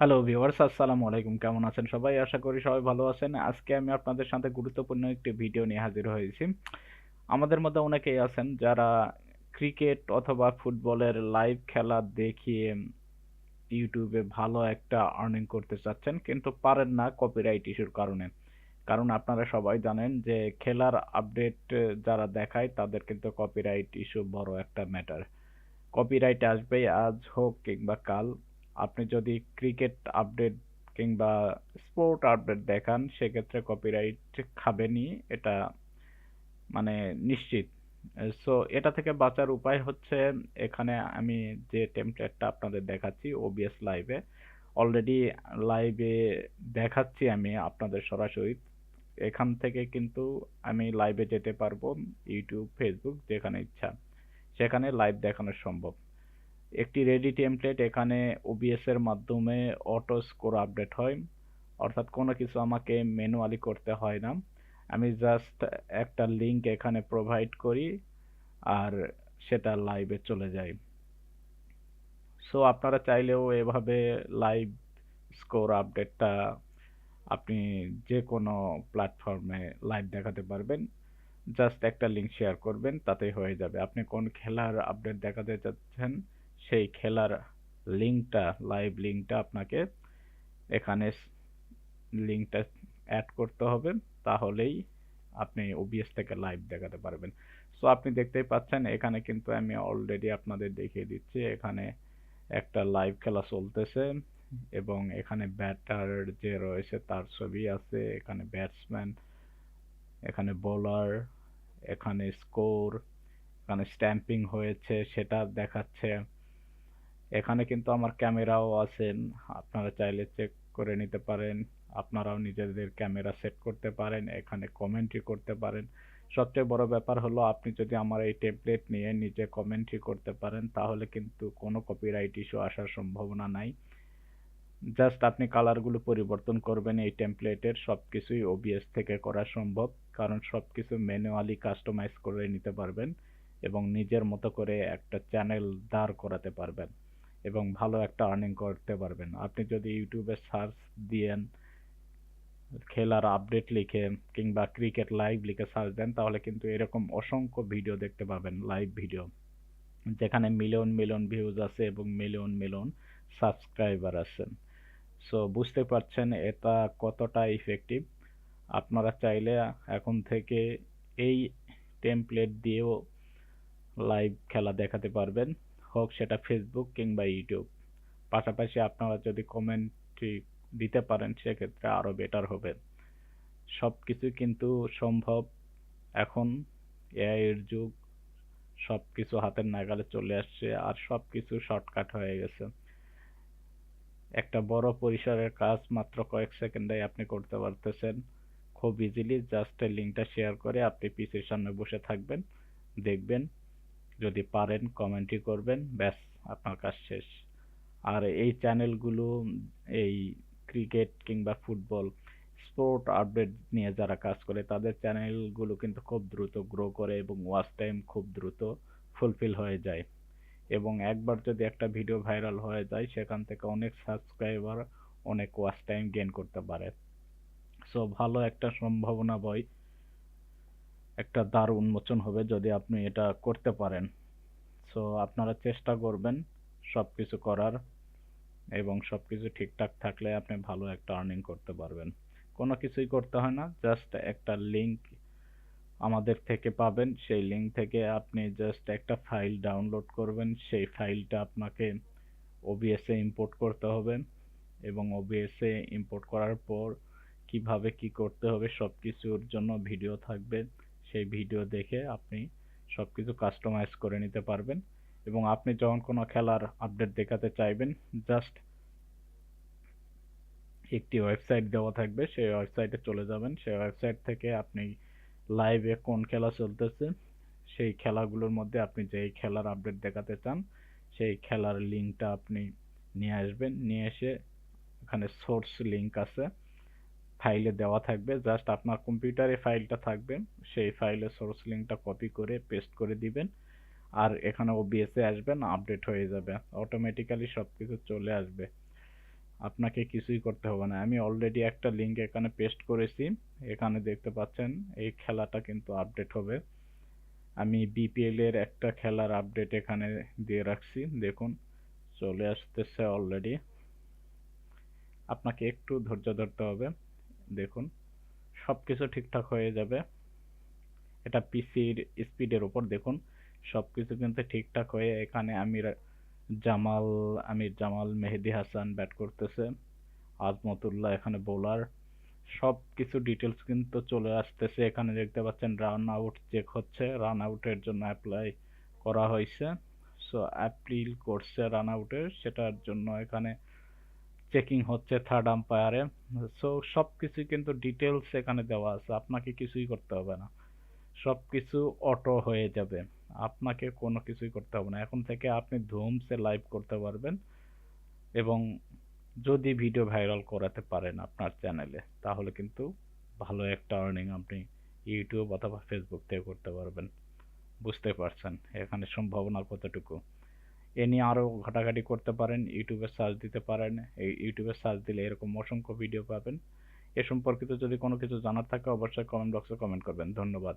Hello viewers, আসসালামু আলাইকুম। কেমন আছেন সবাই? আশা করি সবাই ভালো আছেন। আজকে আমি আপনাদের সাথে গুরুত্বপূর্ণ একটি ভিডিও নিয়ে হাজির হয়েছি। আমাদের মধ্যে অনেকেই আছেন যারা ক্রিকেট অথবা ফুটবলের লাইভ খেলা দেখিয়ে ইউটিউবে ভালো একটা আর্নিং করতে চাচ্ছেন, কিন্তু পারেন না কপিরাইট ইস্যুর কারণে। কারণ আপনারা সবাই জানেন যে খেলার আপডেট যারা দেখায় তাদের কিন্তু কপিরাইট ইস্যু বড় একটা ম্যাটার। কপিরাইট আসবেই, আজ হোক কিংবা কাল। আপনি যদি ক্রিকেট আপডেট কিংবা স্পোর্ট আপডেট দেখান সেক্ষেত্রে কপিরাইট খাবেনই, এটা মানে নিশ্চিত। সো এটা থেকে বাঁচার উপায় হচ্ছে, এখানে আমি যে টেমপ্লেটটা আপনাদের দেখাচ্ছি ওবিএস লাইভে, অলরেডি লাইভে দেখাচ্ছি আমি আপনাদের সরাসরি। এখান থেকে কিন্তু আমি লাইভে যেতে পারবো, ইউটিউব ফেসবুক যেখানে ইচ্ছা সেখানে লাইভ দেখানো সম্ভব। একটি রেডি টেমপ্লেট, এখানে ওবিএস এর মাধ্যমে অটো স্কোর আপডেট হয়, অর্থাৎ কোনো কিছু আমাকে ম্যানুয়ালি করতে হয় না। আমি জাস্ট একটা লিংক এখানে প্রোভাইড করি আর সেটা লাইভে চলে যায়। সো আপনারা চাইলেও এভাবে লাইভ স্কোর আপডেটটা আপনি যে কোনো প্ল্যাটফর্মে লাইভ দেখাতে পারবেন। জাস্ট একটা লিংক শেয়ার করবেন, তাতেই হয়ে যাবে। আপনি কোন খেলার আপডেট দেখাতে চাচ্ছেন সেই খেলার লিংকটা, লাইভ লিংকটা আপনাকে এখানে লিংকটা অ্যাড করতে হবে, তাহলেই আপনি ওবিএস থেকে লাইভ দেখাতে পারবেন। সো আপনি দেখতেই পাচ্ছেন এখানে কিন্তু আমি অলরেডি আপনাদের দেখিয়ে দিচ্ছি, এখানে একটা লাইভ খেলা চলতেছে এবং এখানে ব্যাটার যে রয়েছে তার ছবি আছে, এখানে ব্যাটসম্যান, এখানে বোলার, এখানে স্কোর, এখানে স্ট্যাম্পিং হয়েছে সেটা দেখাচ্ছে। এখানে কিন্তু আমার ক্যামেরাও আছেন, আপনারা চাইলে চেক করে নিতে পারেন। আপনারাও নিজেদের ক্যামেরা সেট করতে পারেন, এখানে কমেন্ট্রি করতে পারেন। সবচেয়ে বড় ব্যাপার হলো, আপনি যদি আমার এই টেমপ্লেট নিয়ে নিজে কমেন্ট্রি করতে পারেন তাহলে কিন্তু কোনো কপিরাইট ইস্যু আসার সম্ভাবনা নাই। জাস্ট আপনি কালারগুলো পরিবর্তন করবেন, এই টেমপ্লেটের সবকিছুই ওবিএস থেকে করা সম্ভব, কারণ সবকিছু ম্যানুয়ালি কাস্টমাইজ করে নিতে পারবেন এবং নিজের মতো করে একটা চ্যানেল দাঁড় করাতে পারবেন এবং ভালো একটা আর্নিং করতে পারবেন। আপনি যদি ইউটিউবে সার্চ দিয়েন খেলার আপডেট লিখে কিংবা ক্রিকেট লাইভ লিখে সার্চ দেন, তাহলে কিন্তু এরকম অসংখ্য ভিডিও দেখতে পাবেন, লাইভ ভিডিও, যেখানে মিলিয়ন মিলিয়ন ভিউজ আছে এবং মিলিয়ন মিলিয়ন সাবস্ক্রাইবার আছে। সো বুঝতে পারছেন এটা কতটা ইফেক্টিভ। আপনারা চাইলে এখন থেকে এই টেমপ্লেট দিয়েও লাইভ খেলা দেখাতে পারবেন, হোক সেটা ফেসবুক কিংবা ইউটিউব। পাশাপাশি আপনারা যদি কমেন্ট্রি দিতে পারেন সেক্ষেত্রে আরো বেটার হবে। সবকিছু কিন্তু সম্ভব এখন, এআই এর যুগ, সবকিছু হাতের নাগালে চলে আসছে আর সবকিছু শর্টকাট হয়ে গেছে। একটা বড় পরিসরের কাজ মাত্র কয়েক সেকেন্ডে আপনি করতে পারতেছেন খুব ইজিলি। জাস্ট লিংকটা শেয়ার করে আপনি পিসির সামনে বসে থাকবেন, দেখবেন, যদি পারেন কমেন্টই করবেন, ব্যাস আপনার কাজ শেষ। আর এই চ্যানেলগুলো, এই ক্রিকেট কিংবা ফুটবল স্পোর্ট আপডেট নিয়ে যারা কাজ করে তাদের চ্যানেলগুলো কিন্তু খুব দ্রুত গ্রো করে এবং ওয়াচ টাইম খুব দ্রুত ফুলফিল হয়ে যায়। এবং একবার যদি একটা ভিডিও ভাইরাল হয়ে যায় সেখান থেকে অনেক সাবস্ক্রাইবার, অনেক ওয়াচ টাইম গেইন করতে পারে। সো ভালো একটা সম্ভাবনা বই, একটা দ্বার উন্মোচন হবে যদি আপনি এটা করতে পারেন। সো আপনারা চেষ্টা করবেন সবকিছু করার, এবং সবকিছু ঠিকঠাক থাকলে আপনি ভালো একটা আর্নিং করতে পারবেন। কোনো কিছুই করতে হয় না, জাস্ট একটা লিংক আমাদের থেকে পাবেন, সেই লিংক থেকে আপনি জাস্ট একটা ফাইল ডাউনলোড করবেন, সেই ফাইলটা আপনাকে ওবিএস এ ইম্পোর্ট করতে হবে এবং ওবিএস এ ইম্পোর্ট করার পর কিভাবে কি করতে হবে সবকিছুর জন্য ভিডিও থাকবে, সেই ভিডিও দেখে আপনি সবকিছু কাস্টমাইজ করে নিতে পারবেন। এবং আপনি যখন কোনো খেলার আপডেট দেখাতে চাইবেন, জাস্ট একটি ওয়েবসাইট দেওয়া থাকবে, সেই ওয়েবসাইটে চলে যাবেন, সেই ওয়েবসাইট থেকে আপনি লাইভে কোন খেলা চলতেছে সেই খেলাগুলোর মধ্যে আপনি যেই খেলার আপডেট দেখাতে চান সেই খেলার লিঙ্কটা আপনি নিয়ে আসবেন, নিয়ে এসে এখানে সোর্স লিঙ্ক আছে, ফাইলে দেওয়া থাকবে, জাস্ট আপনার কম্পিউটারে ফাইলটা থাকবে, সেই ফাইলে সোর্স লিঙ্কটা কপি করে পেস্ট করে দিবেন আর এখানে ওবিএস এ আসবেন, আপডেট হয়ে যাবে, অটোমেটিক্যালি সবকিছু চলে আসবে। আপনাকে কিছুই করতে হবে না, আমি অলরেডি একটা লিংক এখানে পেস্ট করেছি। এখানে দেখতে পাচ্ছেন এই খেলাটা কিন্তু আপডেট হবে। আমি বিপিএল এর একটা খেলার আপডেট এখানে দিয়ে রাখছি, দেখুন চলে আসতেছে অলরেডি। আপনাকে একটু ধৈর্য ধরতে হবে, দেখুন সবকিছু ঠিকঠাক হয়ে যাবে। এটা পিসির স্পিডের উপর, দেখুন সবকিছু কিন্তু ঠিকঠাক হয়ে এখানে আমির জামাল মেহেদী হাসান ব্যাট করতেছে, আজমতুল্লাহ এখানে বোলার, সব কিছু ডিটেলস কিন্তু চলে আসতেছে। এখানে দেখতে পাচ্ছেন রান আউট চেক হচ্ছে, রান আউটের জন্য অ্যাপ্লাই করা হয়েছে। সো অ্যাপিল করছে রান আউটের, সেটার জন্য এখানে চেকিং হচ্ছে থার্ড আম্পায়ারে। সো সবকিছু কিন্তু ডিটেলস এখানে দেওয়া আছে, আপনাকে কিছুই করতে হবে না, সবকিছু অটো হয়ে যাবে, আপনাকে কোনো কিছুই করতে হবে না। এখন থেকে আপনি ধুমসে লাইভ করতে পারবেন, এবং যদি ভিডিও ভাইরাল করাতে পারেন আপনার চ্যানেলে, তাহলে কিন্তু ভালো একটা আর্নিং আপনি ইউটিউব অথবা ফেসবুক থেকে করতে পারবেন। বুঝতে পারছেন এখানে সম্ভাবনা কতটুকু। এ নিয়ে আরও ঘাটাঘাটি করতে পারেন, ইউটিউবে সার্চ দিতে পারেন, এই ইউটিউবে সার্চ দিলে এরকম অসংখ্য ভিডিও পাবেন। এ সম্পর্কিত যদি কোনো কিছু জানার থাকে অবশ্যই কমেন্ট বক্সে কমেন্ট করবেন। ধন্যবাদ।